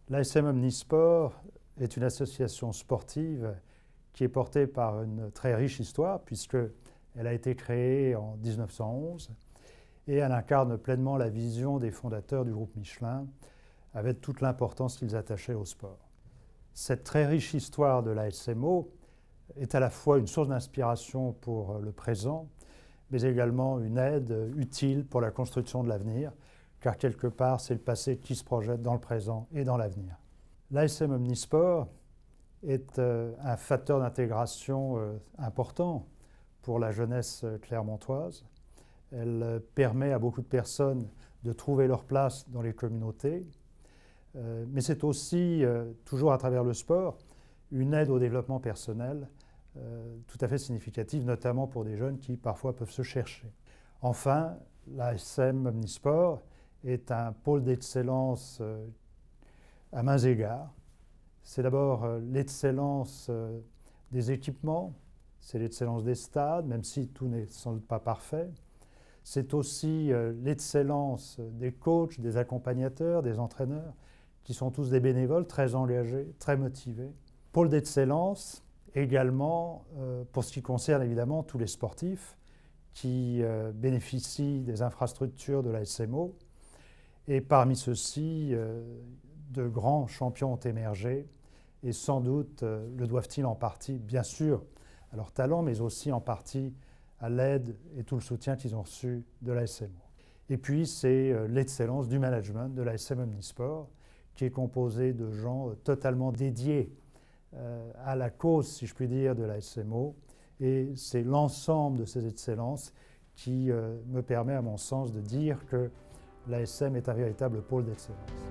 L'ASM Omnisport est une association sportive qui est portée par une très riche histoire puisqu'elle a été créée en 1911 et elle incarne pleinement la vision des fondateurs du groupe Michelin avec toute l'importance qu'ils attachaient au sport. Cette très riche histoire de l'ASMO est à la fois une source d'inspiration pour le présent, mais également une aide utile pour la construction de l'avenir, car quelque part, c'est le passé qui se projette dans le présent et dans l'avenir. L'ASM Omnisport est un facteur d'intégration important pour la jeunesse clermontoise. Elle permet à beaucoup de personnes de trouver leur place dans les communautés, mais c'est aussi, toujours à travers le sport, une aide au développement personnel tout à fait significative, notamment pour des jeunes qui parfois peuvent se chercher. Enfin, l'ASM Omnisport est un pôle d'excellence à mains égards. C'est d'abord l'excellence des équipements, c'est l'excellence des stades, même si tout n'est sans doute pas parfait. C'est aussi l'excellence des coachs, des accompagnateurs, des entraîneurs, qui sont tous des bénévoles très engagés, très motivés. Pôle d'excellence également pour ce qui concerne évidemment tous les sportifs qui bénéficient des infrastructures de l'ASMO. Et parmi ceux-ci, de grands champions ont émergé et sans doute le doivent-ils en partie, bien sûr, à leur talent, mais aussi en partie à l'aide et tout le soutien qu'ils ont reçu de l'ASMO. Et puis, c'est l'excellence du management de l'ASM Omnisport, qui est composé de gens totalement dédiés à la cause, si je puis dire, de l'ASMO. Et c'est l'ensemble de ces excellences qui me permet, à mon sens, de dire que l'ASM est un véritable pôle d'excellence.